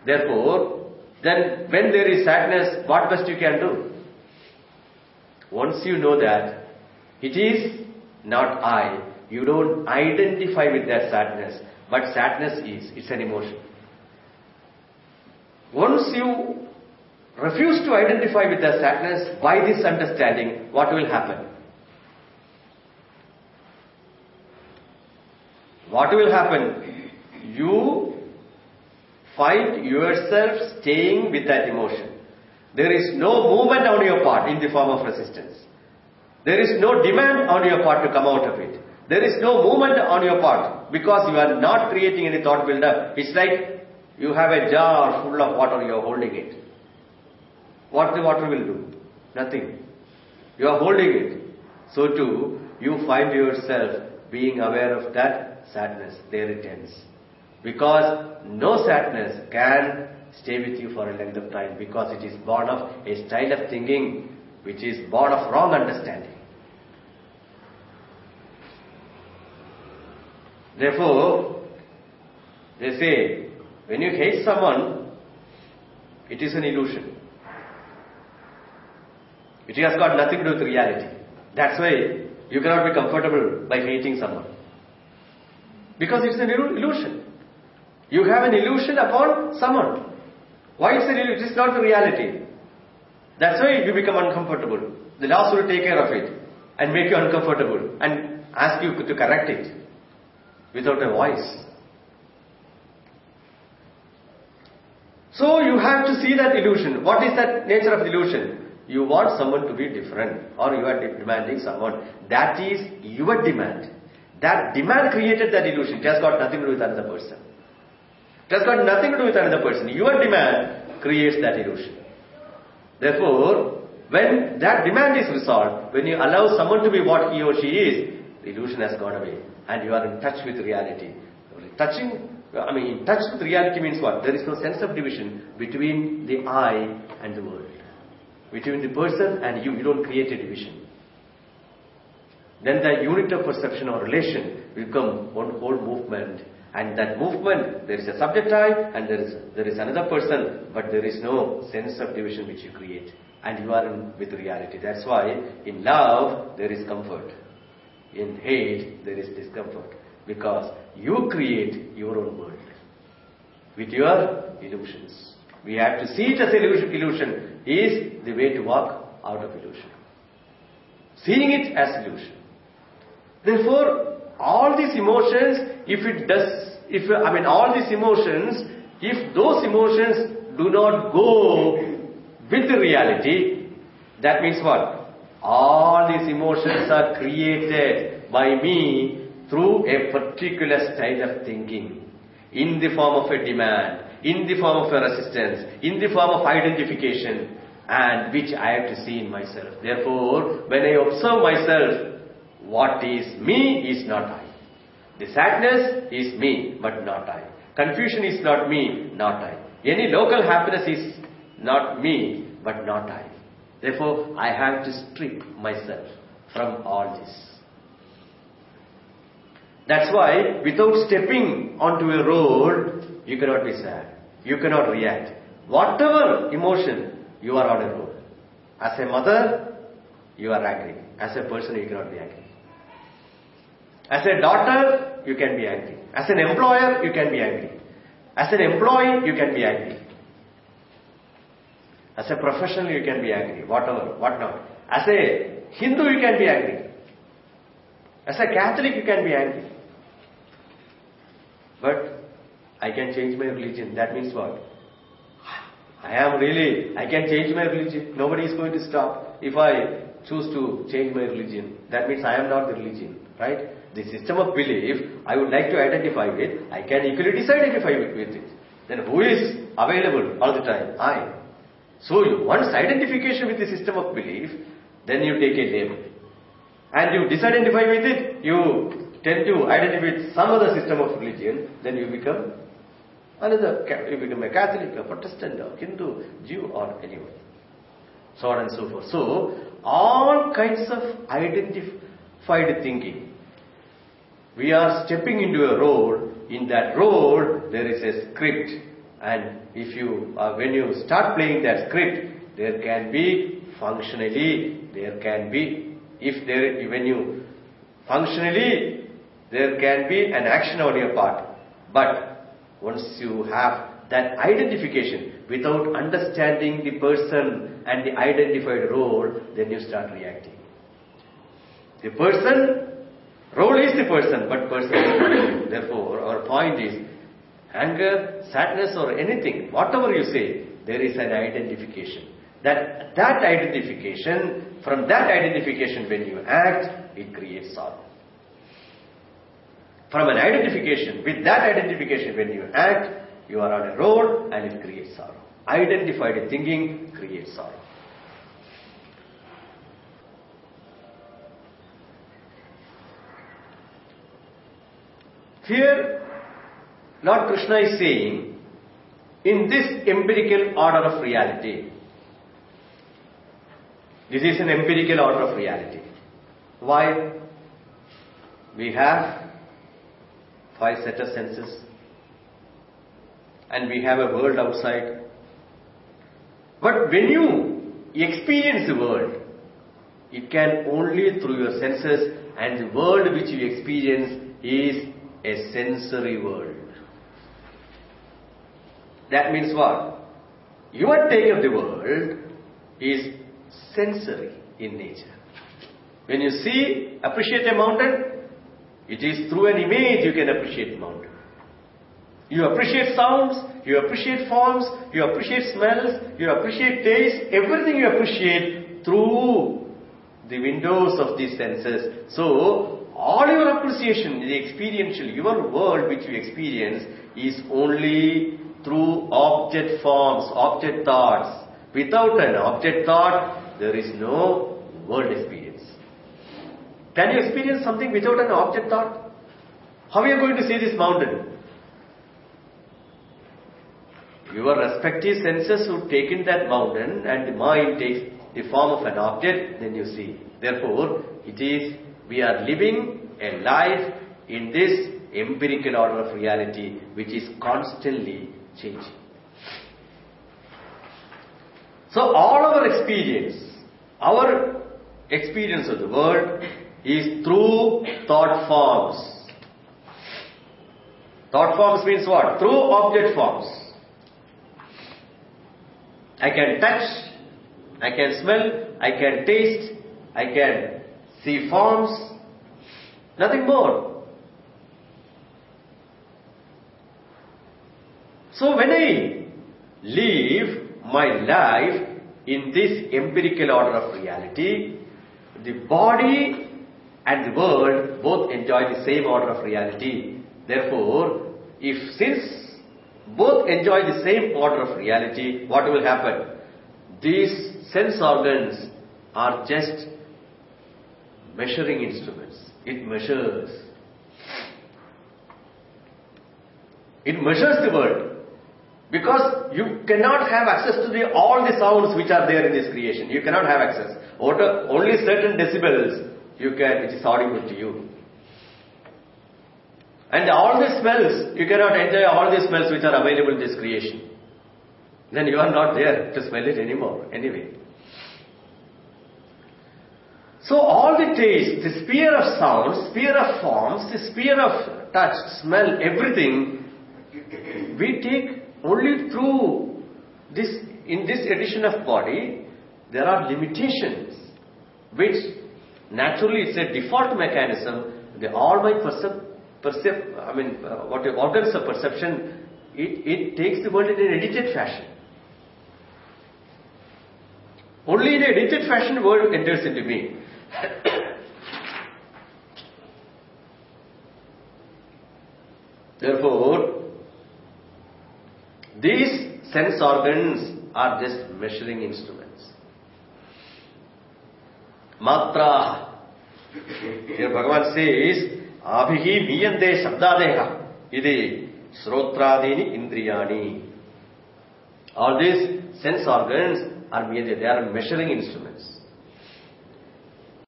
Therefore, then when there is sadness, what best you can do? Once you know that it is not I, you don't identify with that sadness, but sadness it's an emotion. Once you refuse to identify with the sadness, by this understanding, what will happen? What will happen? You find yourself staying with that emotion. There is no movement on your part in the form of resistance. There is no demand on your part to come out of it. There is no movement on your part because you are not creating any thought builder. It's like you have a jar full of water, you are holding it. What the water will do? Nothing. You are holding it. So too, you find yourself being aware of that sadness. There it ends. Because no sadness can stay with you for a length of time, because it is born of a style of thinking which is born of wrong understanding. Therefore, they say, when you hate someone, it is an illusion. It has got nothing to do with reality. That's why you cannot be comfortable by hating someone. Because it's an illusion. You have an illusion upon someone. Why it's an illusion? It is not the reality. That's why you become uncomfortable. The laws will take care of it and make you uncomfortable and ask you to correct it without a voice. So you have to see that illusion. What is that nature of the illusion? You want someone to be different, or you are demanding someone. That is your demand. That demand created that illusion. It has got nothing to do with another person. It has got nothing to do with another person. Your demand creates that illusion. Therefore, when that demand is resolved, when you allow someone to be what he or she is, the illusion has gone away and you are in touch with reality. In touch with reality means what? There is no sense of division between the I and the world. Between the person and you. You don't create a division. Then the unit of perception or relation will become one whole movement. And that movement, there is a subject I and there is another person, but there is no sense of division which you create. And you are in with reality. That's why in love there is comfort. In hate there is discomfort. Because you create your own world with your illusions. We have to see it as illusion is the way to walk out of illusion. Seeing it as illusion. Therefore, all these emotions, if those emotions do not go with the reality, that means what? All these emotions are created by me through a particular style of thinking, in the form of a demand, in the form of a resistance, in the form of identification, and which I have to see in myself. Therefore, when I observe myself, what is me is not I. The sadness is me, but not I. Confusion is not me, not I. Any local happiness is not me, but not I. Therefore, I have to strip myself from all this. That's why, without stepping onto a road, you cannot be sad. You cannot react. Whatever emotion, you are on a road. As a mother, you are angry. As a person, you cannot be angry. As a daughter, you can be angry. As an employer, you can be angry. As an employee, you can be angry. As a professional, you can be angry. Whatever, whatnot. As a Hindu, you can be angry. As a Catholic, you can be angry. But I can change my religion. That means what? I can change my religion. Nobody is going to stop if I choose to change my religion. That means I am not the religion, right? The system of belief, I would like to identify with, I can equally disidentify with it. Then who is available all the time? I. So once identification with the system of belief, then you take a label. And you disidentify with it, you tend to identify with some other system of religion, then you become you become a Catholic, a Protestant, a Hindu, Jew, or anyone. So on and so forth. So, all kinds of identified thinking. We are stepping into a road. In that road, there is a script. And if you, when you start playing that script, there can be functionally, there can be, functionally, there can be an action on your part. But once you have that identification without understanding the person and the identified role, then you start reacting. The person, role is the person, but person is not you. Therefore, our point is, anger, sadness or anything, whatever you say, there is an identification. That identification, from that identification when you act, it creates sorrow. From an identification, with that identification when you act, you are on a road and it creates sorrow. Identified thinking creates sorrow. Here, Lord Krishna is saying, in this empirical order of reality, this is an empirical order of reality. Why? We have 5 set of senses and we have a world outside. But when you experience the world, it can only through your senses, and the world which you experience is a sensory world. That means what? Your take of the world is sensory in nature. When you see, appreciate a mountain, it is through an image you can appreciate the mountain. You appreciate sounds, you appreciate forms, you appreciate smells, you appreciate taste, everything you appreciate through the windows of these senses. So, all your appreciation, the experiential, your world which you experience is only through object forms, object thoughts. Without an object thought, there is no world experience. Can you experience something without an object thought? How are you going to see this mountain? Your respective senses would take in that mountain and the mind takes the form of an object, then you see. Therefore, we are living a life in this empirical order of reality which is constantly changing. So all our experience of the world is through thought forms. Thought forms means what? Through object forms. I can touch, I can smell, I can taste, I can see forms, nothing more. So when I live my life in this empirical order of reality, the body and the world both enjoy the same order of reality. Therefore, since both enjoy the same order of reality, what will happen? These sense organs are just measuring instruments. It measures. It measures the world. Because you cannot have access to all the sounds which are there in this creation. You cannot have access. Only certain decibels it is audible to you. And all the smells, you cannot enjoy all the smells which are available in this creation. Then you are not there to smell it anymore, anyway. So all the taste, the sphere of sounds, sphere of forms, the sphere of touch, smell, everything, we take only through this. In this edition of body, there are limitations, which naturally it's a default mechanism. All my organs of perception, it takes the world in an edited fashion. Only in an edited fashion, the world enters into me. Therefore, these sense organs are just measuring instruments. Matra. Here Bhagavan says, Abhihi miyante shabdadeha ide srotradini indriyani. All these sense organs are miyante, they are measuring instruments.